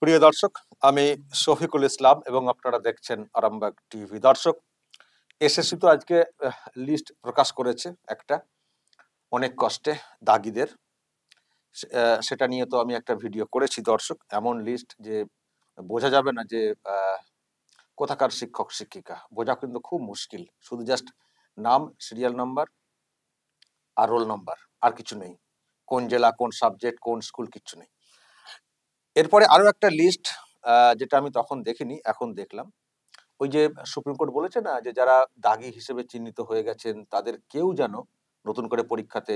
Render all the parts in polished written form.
প্রিয় দর্শক, আমি শফিকুল ইসলাম এবং আপনারা দেখছেন আরামবাগ টিভি। দর্শক, এসএসসি তো আজকে লিস্ট প্রকাশ করেছে একটা, অনেক কষ্টে দাগিদের। সেটা নিয়ে তো আমি একটা ভিডিও করেছি। দর্শক, এমন লিস্ট যে বোঝা যাবে না যে কোথাকার শিক্ষক শিক্ষিকা, বোঝা কিন্তু খুব মুশকিল। শুধু জাস্ট নাম, সিরিয়াল নাম্বার আর রোল নাম্বার, আর কিছু নেই। কোন জেলা, কোন সাবজেক্ট, কোন স্কুল, কিচ্ছু নেই। এরপরে আরো একটা লিস্ট, যেটা আমি তখন দেখিনি, এখন দেখলাম। ওই যে সুপ্রিম কোর্ট বলেছে না যে যারা দাগী হিসেবে চিহ্নিত হয়ে গেছেন তাদের কেউ যেন নতুন করে পরীক্ষাতে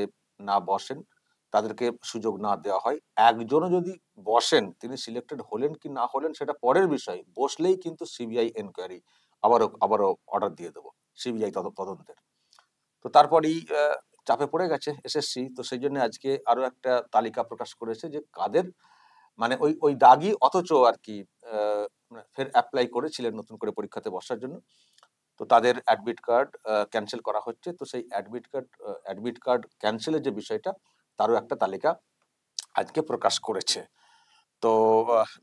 না বসেন, তাদেরকে সুযোগ না দেওয়া হয়। একজনও যদি বসেন, তিনি সিলেক্টেড হলেন কি না হলেন সেটা পরের বিষয়, বসলেই কিন্তু সিবিআই এনকোয়ারি আবারও অর্ডার দিয়ে দেবো, সিবিআই তদন্তের। তো তারপরেই চাপে পড়ে গেছে এসএসসি। তো সেই জন্য আজকে আরো একটা তালিকা প্রকাশ করেছে যে কাদের, মানে ওই ওই দাগী অথচ আর কি ফের অ্যাপ্লাই করেছিলেন নতুন করে পরীক্ষাতে বসার জন্য। তো তাদের অ্যাডমিট কার্ড ক্যান্সেল করা হচ্ছে। তো সেই অ্যাডমিট কার্ড ক্যান্সেলের যে বিষয়টা, তারও একটা তালিকা আজকে প্রকাশ করেছে। তো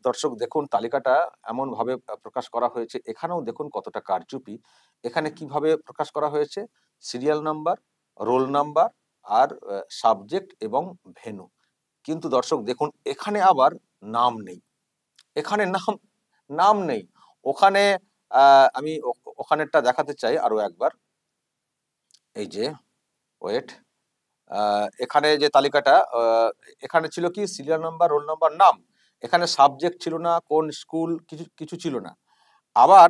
দর্শক দেখুন, তালিকাটা এমন ভাবে প্রকাশ করা হয়েছে, এখানেও দেখুন কতটা কারচুপি। এখানে কিভাবে প্রকাশ করা হয়েছে, সিরিয়াল নাম্বার, রোল নাম্বার আর সাবজেক্ট এবং ভেন্যু। কিন্তু দর্শক দেখুন, এখানে আবার নাম নেই। এখানে নাম নাম নেই। ওখানে আমি ওখানেরটা দেখাতে চাই আরো একবার। এই যে, ওয়েট, এখানে যে তালিকাটা, এখানে ছিল কি সিরিয়াল নাম্বার, রোল নাম্বার, নাম। এখানে সাবজেক্ট ছিল না, কোন স্কুল, কিছু কিছু ছিল না। আবার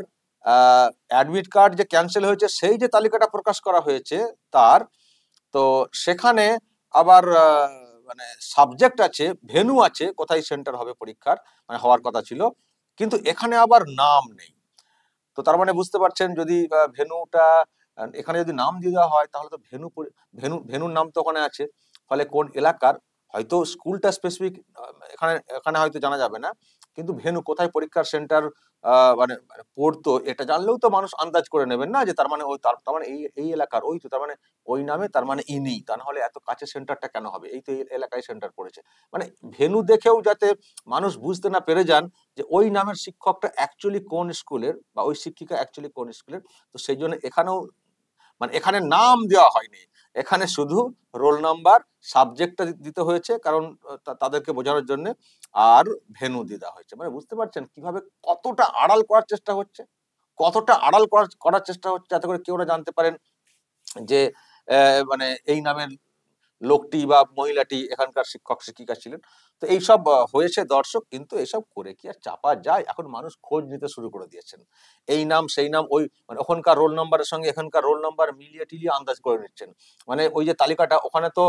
অ্যাডমিট কার্ড যে ক্যান্সেল হয়েছে সেই যে তালিকাটা প্রকাশ করা হয়েছে তার, তো সেখানে আবার মানে সাবজেক্ট আছে, ভেন্যু আছে, কোথায় সেন্টার হবে পরীক্ষার, মানে হওয়ার কথা ছিল, কিন্তু এখানে আবার নাম নেই। তো তার মানে বুঝতে পারছেন, যদি ভেন্যুটা এখানে যদি নাম দিয়ে দেওয়া হয়, তাহলে তো ভেন্যুর নাম তো ওখানে আছে। ফলে কোন এলাকার, হয়তো স্কুলটা স্পেসিফিক এখানে এখানে হয়তো জানা যাবে না, কিন্তু ভেন্যু কোথায় পরীক্ষার সেন্টার মানে পড়তো, এটা জানলেও তো মানুষ আন্দাজ করে নেবেন না যে তার মানে ওই তার মানে এই এই এলাকার, ওই তো তার মানে ওই নামে, তার মানে ইনি, তা না হলে এত কাছে সেন্টারটা কেন হবে, এই তো এই এলাকায় সেন্টার পড়েছে। মানে ভেন্যু দেখেও যাতে মানুষ বুঝতে না পেরে যান যে ওই নামের শিক্ষকটা অ্যাকচুয়ালি কোন স্কুলের, বা ওই শিক্ষিকা অ্যাকচুয়ালি কোন স্কুলের। তো সেই জন্য এখানেও, মানে এখানে নাম দেওয়া হয়নি, এখানে শুধু রোল নাম্বার, সাবজেক্টটা দিতে হয়েছে, কারণ তাদেরকে বোঝানোর জন্য, আর ভেন্যু দিয়ে দেওয়া হয়েছে। মানে বুঝতে পারছেন কিভাবে কতটা আড়াল করার চেষ্টা হচ্ছে, কতটা আড়াল করার চেষ্টা হচ্ছে, যাতে করে কেউ না জানতে পারেন যে মানে এই নামের লোকটি বা মহিলাটি এখানকার শিক্ষক শিক্ষিকা ছিলেন। তো এইসব হয়েছে দর্শক, কিন্তু এসব করে কি আর চাপা যায়? এখন মানুষ খোঁজ নিতে শুরু করে দিয়েছেন, এই নাম সেই নাম, ওই মানে ওখানকার রোল নাম্বারের সঙ্গে এখানকার রোল নাম্বার মিলিয়ে টিলিয়ে আন্দাজ করে নিচ্ছেন। মানে ওই যে তালিকাটা, ওখানে তো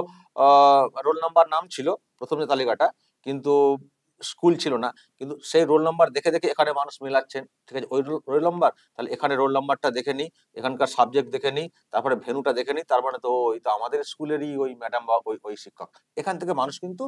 রোল নাম্বার নাম ছিল প্রথম যে তালিকাটা, কিন্তু স্কুল ছিল না। কিন্তু সেই রোল নাম্বার দেখে দেখে এখানে মানুষ মেলাচ্ছেন। ঠিক আছে, ওই রোল নাম্বার, তাহলে এখানে রোল নাম্বারটা দেখে নিই, এখানকার সাবজেক্ট দেখে নিই, তারপরে ভেন্যুটা দেখে নিই, তার মানে তো ওই তো আমাদের স্কুলেরই ওই ম্যাডাম বা ওই ওই শিক্ষক। এখান থেকে মানুষ কিন্তু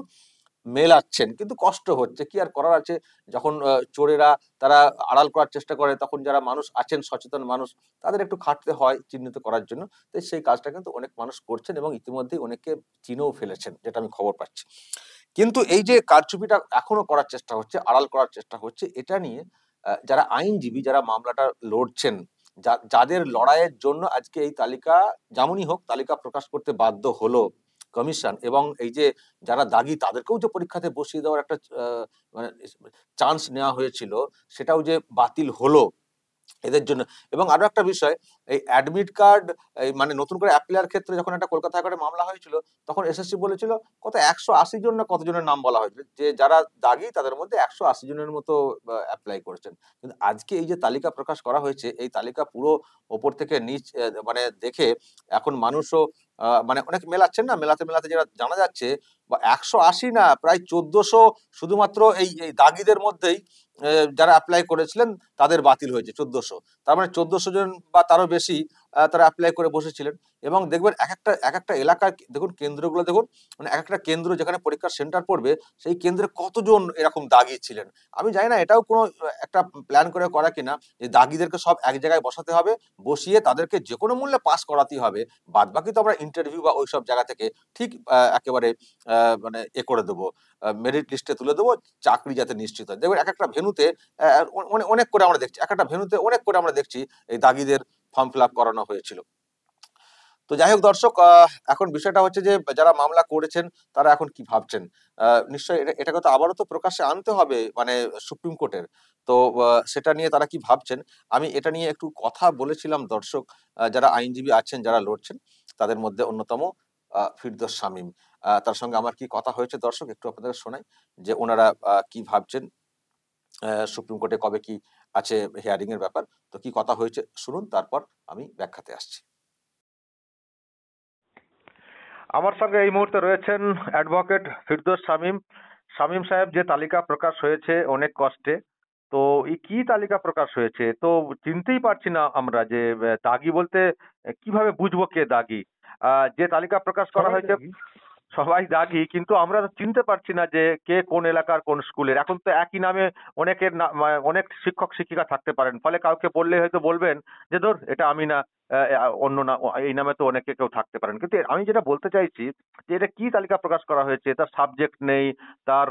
মেলাচ্ছেন, কিন্তু কষ্ট হচ্ছে, কি আর করার আছে। যখন চোরেরা তারা আড়াল করার চেষ্টা করে, তখন যারা মানুষ আছেন, সচেতন মানুষ, তাদের একটু খাটতে হয় চিহ্নিত করার জন্য। তাই সেই কাজটা কিন্তু অনেক মানুষ করছেন এবং ইতিমধ্যেই অনেকে চিনেও ফেলেছেন, যেটা আমি খবর পাচ্ছি। কিন্তু এই যে কারচুপিটা এখনো করার চেষ্টা হচ্ছে, আড়াল করার চেষ্টা হচ্ছে, এটা নিয়ে যারা আইনজীবী, যারা মামলাটা লড়ছেন, যাদের লড়াইয়ের জন্য আজকে এই তালিকা, যেমনই হোক তালিকা প্রকাশ করতে বাধ্য হলো কমিশন, এবং এই যে যারা দাগী তাদেরকেও যে পরীক্ষাতে বসিয়ে দেওয়ার একটা মানে চান্স নেওয়া হয়েছিল, সেটাও যে বাতিল হলো এদের জন্য। এবং আরো একটা বিষয়, এই অ্যাডমিট কার্ড, এই মানে নতুন করে অ্যাপ্লাইয়ের ক্ষেত্রে যখন একটা কলকাতা হাইকোর্টে মামলা হয়েছিল, তখন এসএসসি বলেছিল কত 180 জন না কতজনের নাম বলা হয়েছিল, যে যারা দাগী তাদের মধ্যে 180 জনের মতো অ্যাপ্লাই করেছেন। কিন্তু আজকে এই যে তালিকা প্রকাশ করা হয়েছে, এই তালিকা পুরো ওপর থেকে নিচ মানে দেখে এখন মানুষও মানে অনেক মেলাচ্ছেন না, মেলাতে মেলাতে যেটা জানা যাচ্ছে, বা 180 না, প্রায় 1400 শুধুমাত্র এই এই দাগীদের মধ্যেই যারা অ্যাপ্লাই করেছিলেন তাদের বাতিল হয়েছে 1400। তার মানে 1400 জন বা তারও বেশি তারা অ্যাপ্লাই করে বসেছিলেন। এবং দেখবেন এক একটা এলাকায় দেখুন, কেন্দ্রগুলো দেখুন, মানে এক একটা কেন্দ্র যেখানে পরীক্ষার সেন্টার পড়বে, সেই কেন্দ্রে কতজন এরকম দাগী ছিলেন। আমি জানি না এটাও কোনো একটা প্ল্যান করে করা কিনা, যে দাগীদেরকে সব এক জায়গায় বসাতে হবে, বসিয়ে তাদেরকে যে কোনো মূল্যে পাস করাতেই হবে, বাদ বাকি তো আমরা ইন্টারভিউ বা ওইসব জায়গা থেকে ঠিক একেবারে মানে করে দেবো, মেরিট লিস্টে তুলে দেবো, চাকরি যাতে নিশ্চিত হয়। দেখবেন এক একটা ভেন্যুতে অনেক করে আমরা দেখছি, এক একটা ভেন্যুতে অনেক করে আমরা দেখছি এই দাগিদের ফর্ম ফিল আপ করানো হয়েছিল। তো যাই হোক দর্শক, এখন বিষয়টা হচ্ছে যে যারা মামলা করেছেন তারা এখন কি ভাবছেন। নিশ্চয়ই এটাকে তো আবারও তো প্রকাশ্যে আনতে হবে, মানে সুপ্রিম কোর্টের। তো সেটা নিয়ে তারা কি ভাবছেন, আমি এটা নিয়ে একটু কথা বলেছিলাম দর্শক, যারা আইনজীবী আছেন, যারা লড়ছেন, তাদের মধ্যে অন্যতম ফিরদৌস শামীম। তার সঙ্গে আমার কি কথা হয়েছে দর্শক একটু আপনাদের শোনাই, যে ওনারা কি ভাবছেন, সুপ্রিম কোর্টে কবে কি আছে হিয়ারিং এর ব্যাপার। তো কি কথা হয়েছে শুনুন, তারপর আমি ব্যাখ্যাতে আসছি। আমার সঙ্গে এই মুহূর্তে রয়েছেন অ্যাডভোকেট ফিরদৌস শামীম। শামীম সাহেব, যে তালিকা প্রকাশ হয়েছে অনেক কষ্টে, তো এই কি তালিকা প্রকাশ হয়েছে তো চিনতেই পারছি না আমরা যে দাগি বলতে কিভাবে বুঝবো কে দাগি। যে তালিকা প্রকাশ করা সবাই হয়েছে দাগি। সবাই দাগি, কিন্তু আমরা তো চিনতে পারছি না যে কে কোন এলাকার কোন স্কুলের। এখন তো একই নামে অনেকের অনেক শিক্ষক শিক্ষিকা থাকতে পারেন, ফলে কাউকে বললে হয়তো বলবেন যে ধর এটা আমি না, অন্য না, এই নামে তো অনেকে কেউ থাকতে পারেন। কিন্তু আমি যেটা বলতে চাইছি যে এটা কি তালিকা প্রকাশ করা হয়েছে, তার সাবজেক্ট নেই, তার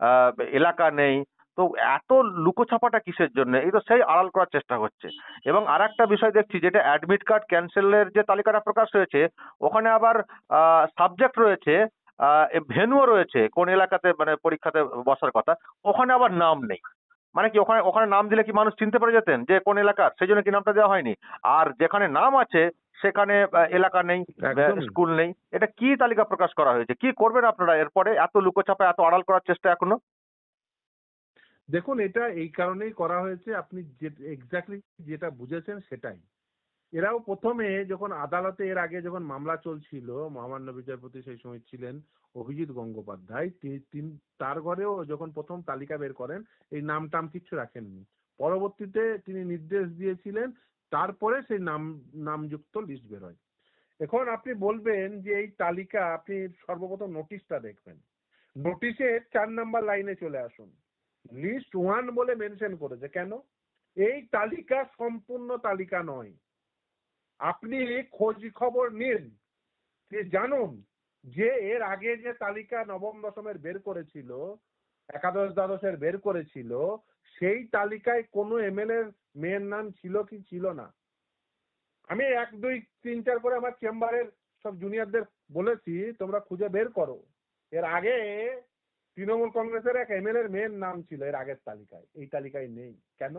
আহ, এলাকা নেই, তো এত লুকোছাপাটা কিসের জন্য? এই তো সেই আড়াল করার চেষ্টা হচ্ছে। এবং আর একটা বিষয় দেখছি, যেটা অ্যাডমিট কার্ড ক্যান্সেলের যে তালিকাটা প্রকাশ হয়েছে, ওখানে আবার সাবজেক্ট রয়েছে, ভেন্যুও রয়েছে, কোন এলাকাতে মানে পরীক্ষাতে বসার কথা, ওখানে আবার নাম নেই। মানে কি ওখানে ওখানে নাম দিলে কি মানুষ চিনতে পেরে যেতেন যে কোন এলাকার? সেই জন্য কি নামটা দেওয়া হয়নি? আর যেখানে নাম আছে সেখানে এলাকা নেই, একদমই। স্কুল নেই। এটা কি তালিকা প্রকাশ করা হয়েছে? কি করবেন আপনারা এরপরে? এত লুকোছাপা, এত আড়াল করার চেষ্টা এখনো? দেখুন, এটা এই কারণেই করা হয়েছে, আপনি যে এক্স্যাক্টলি যেটা বুঝেছেন সেটাই। এরাও প্রথমে যখন আদালতে এর আগে যখন মামলা চলছিল, মহামান্য বিচারপতি সেই সময় ছিলেন অভিজিৎ গঙ্গোপাধ্যায়, তার ঘরেও যখন প্রথম তালিকা বের করেন এই নাম টাম কিচ্ছু রাখেননি। পরবর্তীতে তিনি নির্দেশ দিয়েছিলেন, তারপরে সেই নামযুক্ত লিস্ট বের হয়। এখন আপনি বলবেন যে এই তালিকা, আপনি সর্বপ্রথম নোটিশটা দেখবেন। নোটিশে 4 নাম্বার লাইনে চলে আসুন, লিস্ট 1 বলে মেনশন করেছে। কেন? এই তালিকা সম্পূর্ণ তালিকা নয়। আপনি খোঁজ খবর নিন, যে জানুন যে এর আগে যে তালিকা নবম দশমের বের করেছিল, একাদশ দ্বাদশের বের করেছিল, সেই তালিকায় কোনো এমএলএ মেয়ের নাম ছিল কি ছিল না। আমি 1 2 3 4 করে আমার চেম্বারের সব জুনিয়রদের বলেছি, তোমরা খুঁজে বের করো। এর আগে তৃণমূল কংগ্রেসের এক এমএলএ এর মেয়ের নাম ছিল এর আগের তালিকায়, এই তালিকায় নেই। কেন?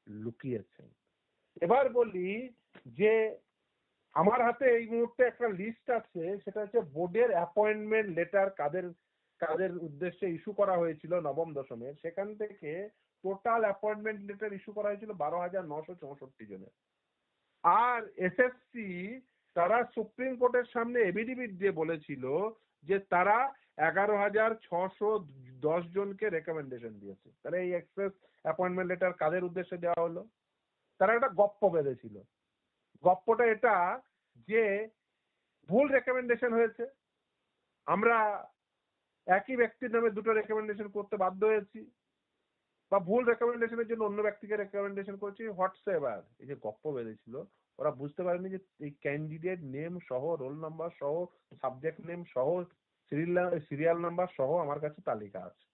লুকিয়েছেন। এবার বলি যে আমার হাতে এই মুহূর্তে একটা লিস্ট আছে, সেটা হচ্ছে বোর্ডের অ্যাপয়েন্টমেন্ট লেটার কাদের কাদের উদ্দেশ্যে ইস্যু করা হয়েছিল নবম দশমের। সেখান থেকে টোটাল অ্যাপয়েন্টমেন্ট লেটার ইস্যু করা হয়েছিল 12,964 জনের। আর এসএসসি তারা সুপ্রিম কোর্টের সামনে এফিডেভিট দিয়ে বলেছিল যে তারা 11,610 জনকে রেকমেন্ডেশন দিয়েছে। তাহলে এই এক্সপ্রেস অ্যাপয়েন্টমেন্ট লেটার কাদের উদ্দেশ্যে দেওয়া হলো? তারা একটা গপ্প বেঁধেছিল। গপ্পটা এটা যে ভুল রেকমেন্ডেশন হয়েছে, আমরা একই ব্যক্তির নামে দুটো রেকমেন্ডেশন করতে বাধ্য হয়েছি, বা ভুল রেকমেন্ডেশনের জন্য অন্য ব্যক্তিকে রেকমেন্ডেশন করছি, হোয়াটসঅ্যাপ। এই যে গপ্প বেঁধেছিল, ওরা বুঝতে পারেনি যে এই ক্যান্ডিডেট নেম সহ, রোল নাম্বার সহ, সাবজেক্ট নেম সহ, সিরিয়াল নাম্বার সহ আমার কাছে তালিকা আছে।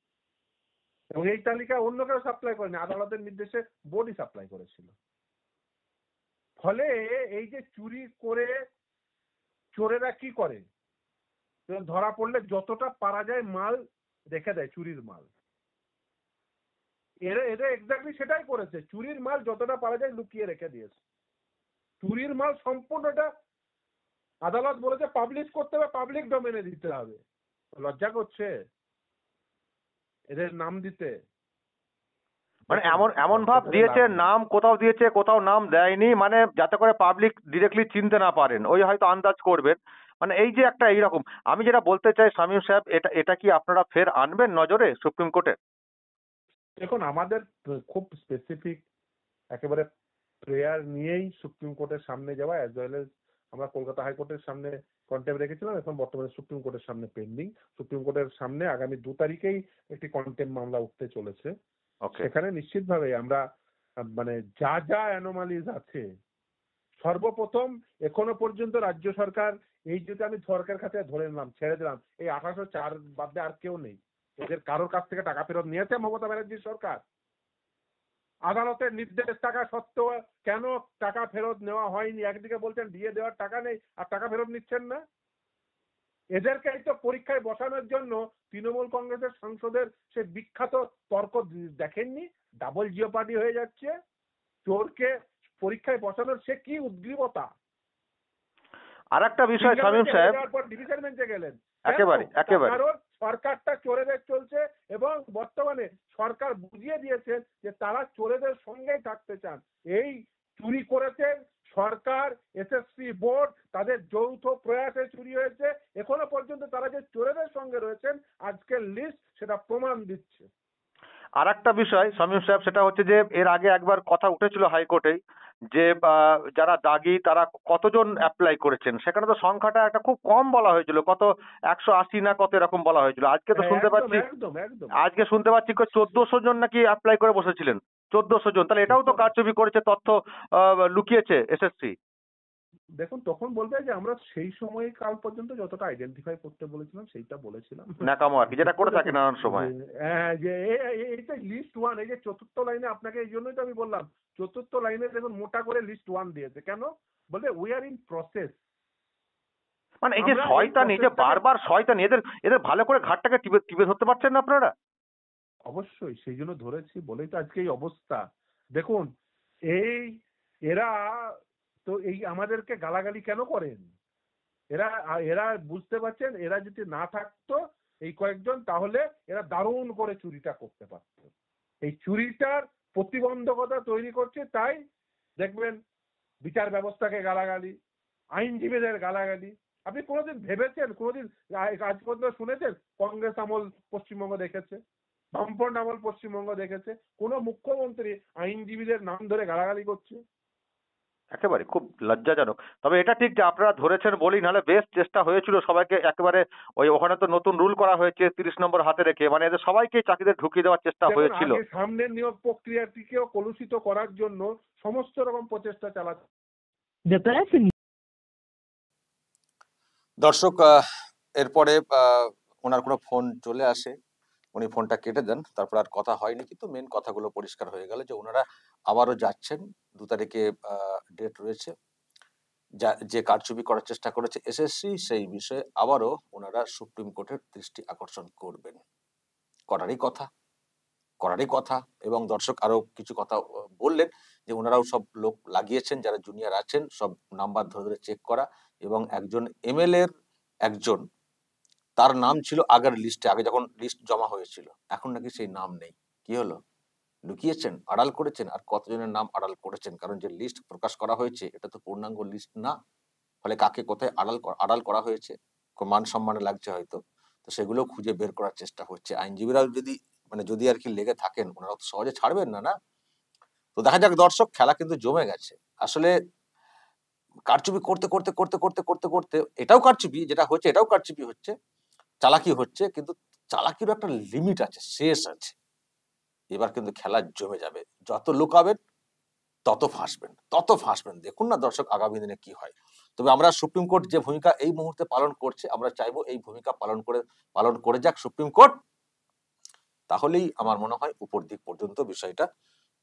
এবং এই তালিকা অন্য কেউ সাপ্লাই করেনি, আদালতের নির্দেশে বোর্ডই সাপ্লাই করেছিল। ফলে এই যে চুরি করে চোরেরা কি করে, ধরা পড়লে যতটা পারা যায় মাল রেখে দেয়, চুরির মাল। এরা এরা এক্স্যাক্টলি সেটাই করেছে, চুরির মাল যতটা পারা যায় লুকিয়ে রেখে দিয়েছে। চুরির মাল সম্পূর্ণটা আদালত বলেছে পাবলিশ করতে হবে, পাবলিক ডোমেনে দিতে হবে। লজ্জা করছে এদের নাম দিতে। মানে এমন এমন ভাব দিয়েছে, নাম কোথাও দিয়েছে, কোথাও নাম দেয়নি, মানে যাতে করে পাবলিক ডিরেক্টলি চিনতে না পারেন, ওই হয়তো আন্দাজ করবেন। মানে এই যে একটা এইরকম, আমি যেটা বলতে চাই শামীম সাহেব, এটা এটা কি আপনারা ফের আনবেন নজরে সুপ্রিম কোর্টে? দেখুন, আমাদের খুব স্পেসিফিক একেবারে প্রেয়ার নিয়েই সুপ্রিম কোর্টের সামনে যাওয়া, অ্যাজ ওয়েল এজ আমরা কলকাতা হাইকোর্টের সামনে কন্টেম্প রেখেছিলাম, এখন বর্তমানে সুপ্রিম কোর্টের সামনে পেন্ডিং। সুপ্রিম কোর্টের সামনে আগামী 2 তারিখেই একটি কন্টেম্প মামলা উঠতে চলেছে। সেখানে নিশ্চিতভাবে আমরা মানে যা যা অ্যানোমালিজ আছে, সর্বপ্রথম এখনো পর্যন্ত রাজ্য সরকার এই যদি আমি সরকারের কাছে ধরে নিলাম, ছেড়ে দিলাম, এই 1804 বাদে আর কেউ নেই, এদের কারোর কাছ থেকে টাকা ফেরত নিয়েছে মমতা ব্যানার্জির সরকার? আদালতের নির্দেশ থাকা সত্ত্বেও কেন টাকা ফেরত নেওয়া হয়নি? একদিকে বলছেন দিয়ে দেওয়ার টাকা নেই আর টাকা ফেরত নিচ্ছেন না। এদেরকে তো পরীক্ষায় বসানোর জন্য তৃণমূল কংগ্রেসের সাংসদের সে বিখ্যাত তর্ক দেখেননি? ডাবল জিওপার্ডি হয়ে যাচ্ছে। চোরকে পরীক্ষায় বসানোর সে কি উদ্গ্রীবতা। আর একটা বিষয় শামীম সাহেব, ডিভিশন বেঞ্চে গেলেন একেবারে একেবারে, কারণ সরকারটা চোরেদের চলছে এবং বর্তমানে সরকার বুঝিয়ে দিয়েছেন যে তারা চোরেদের সঙ্গেই থাকতে চান। এই চুরি করেছেন সরকার, এসএসসি বোর্ড, তাদের যৌথ প্রয়াসে চুরি হয়েছে। এখনো পর্যন্ত তারা যে চোরেদের সঙ্গে রয়েছেন আজকের লিস্ট সেটা প্রমাণ দিচ্ছে। আর একটা বিষয় শামীম সাহেব, সেটা হচ্ছে যে এর আগে একবার কথা উঠেছিল হাইকোর্টে যে যারা দাগি তারা কতজন অ্যাপ্লাই করেছেন, সেখানে তো সংখ্যাটা একটা খুব কম বলা হয়েছিল, কত 180 না কত এরকম বলা হয়েছিল। আজকে তো শুনতে পাচ্ছি, আজকে শুনতে পাচ্ছি 1400 জন নাকি অ্যাপ্লাই করে বসেছিলেন, 1400 জন। তাহলে এটাও তো কারচুপি করেছে, তথ্য লুকিয়েছে এসএসসি। দেখুন তখন বলবে যে আমরা সেই সময় কাল পর্যন্ত যতটা আইডেন্টিফাই করতে বলেছিলাম সেইটা বলেছিলাম, নাকামো আর কি, যেটা করে থাকে নানান সময়। যে এইটা লিস্ট ওয়ান, এই যে চতুর্থ লাইনে আপনাকে এই জন্যই তো আমি বললাম, চতুর্থ লাইনে দেখুন মোটা করে লিস্ট ওয়ান দিয়েছে। কেন বলতে উই আর ইন প্রসেস। মানে এই যে শয়তানি, এই যে বারবার শয়তানি, এদের ভালো করে ঘাটটাকে টিপে ধরতে পারছেন না আপনারা? অবশ্যই সেই জন্য ধরেছি বলেই তো আজকে এই অবস্থা। দেখুন এরা তো এই আমাদেরকে গালাগালি কেন করেন? এরা এরা বুঝতে পারছেন এরা যদি না থাকতো এই কয়েকজন তাহলে এরা দারুণ করে চুরিটা করতে পারত। এই চুরিটার প্রতিবন্ধকতা তৈরি করছে, তাই দেখবেন বিচার ব্যবস্থাকে গালাগালি, আইনজীবীদের গালাগালি। আপনি কোনোদিন ভেবেছেন, কোনোদিন আজ পর্যন্ত শুনেছেন কংগ্রেস আমল পশ্চিমবঙ্গ দেখেছে, বামফ্রন্ট আমল পশ্চিমবঙ্গ দেখেছে কোনো মুখ্যমন্ত্রী আইনজীবীদের নাম ধরে গালাগালি করছে? একেবারে খুব লজ্জাজনক। তবে এটা ঠিক যে আপনারা ধরেছেন বলেই, নাহলে বেশ চেষ্টা হয়েছিল সবাইকে একেবারে, ওখানে তো নতুন রুল করা হয়েছে 30 নম্বর হাতে রেখে, মানে এদের সবাইকে চাকরিতে ঢুকিয়ে দেওয়ার চেষ্টা হয়েছিল। সামনের নিয়োগ প্রক্রিয়াটিকেও কলুষিত করার জন্য সমস্ত রকম প্রচেষ্টা চালাচ্ছে। দর্শক, এরপরে ওনার কোনো ফোন চলে আসে, উনি ফোনটা কেটে দেন, তারপর আর কথা হয়নি। কিন্তু মেন কথাগুলো পরিষ্কার হয়ে গেল যে ওনারা আবারও যাচ্ছেন, 2 তারিখে ডেট রয়েছে। যে কারচুপি করার চেষ্টা করেছে এসএসসি, সেই বিষয়ে আবারও ওনারা সুপ্রিম কোর্টের দৃষ্টি আকর্ষণ করবেন। করারই কথা। এবং দর্শক আরো কিছু কথা বললেন যে ওনারাও সব লোক লাগিয়েছেন, যারা জুনিয়র আছেন সব নাম্বার ধরে ধরে চেক করা, এবং একজন এমএলএ একজন, তার নাম ছিল আগের লিস্টে, আগে যখন লিস্ট জমা হয়েছিল, এখন নাকি সেই নাম নেই। কি হলো? লুকিয়েছেন, আড়াল করেছেন। আর কতজনের নাম আড়াল করেছেন, কারণ যে লিস্ট প্রকাশ করা হয়েছে এটা তো পূর্ণাঙ্গ লিস্ট না। ফলে কাকে কোথায় আড়াল করা হয়েছে, মান সম্মানে লাগছে হয়তো, তো সেগুলো খুঁজে বের করার চেষ্টা হচ্ছে। আইনজীবীরাও যদি আর কি লেগে থাকেন, ওনারা তো সহজে ছাড়বেন না। তো দেখা যাক দর্শক, খেলা কিন্তু জমে গেছে। আসলে কারচুপি করতে করতে করতে করতে করতে করতে এটাও কারচুপি, যেটা হচ্ছে এটাও কারচুপি হচ্ছে, চালাকি হচ্ছে, কিন্তু চালাকিরও একটা লিমিট আছে, শেষ আছে। এবার কিন্তু খেলা জমে যাবে, যত লুকাবেন তত ফাঁসবেন। দেখুন না দর্শক আগামী দিনে কি হয়। তবে আমরা সুপ্রিম কোর্ট যে ভূমিকা এই মুহূর্তে পালন করছে, আমরা চাইবো এই ভূমিকা পালন করে যাক সুপ্রিম কোর্ট, তাহলেই আমার মনে হয় উপর দিক পর্যন্ত বিষয়টা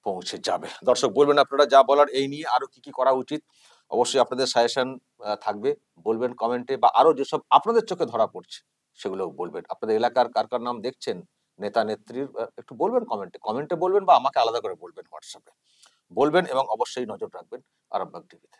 পৌঁছে যাবে। দর্শক বলবেন আপনারা যা বলার এই নিয়ে আরো কি করা উচিত, অবশ্যই আপনাদের সাজেশন থাকবে, বলবেন কমেন্টে, বা আরো যেসব আপনাদের চোখে ধরা পড়ছে সেগুলো বলবেন। আপনাদের এলাকার কার নাম দেখছেন, নেতা নেত্রীর, একটু বলবেন কমেন্টে বলবেন, বা আমাকে আলাদা করে বলবেন, হোয়াটসঅ্যাপে বলবেন, এবং অবশ্যই নজর রাখবেন আরামবাগ টিভিতে।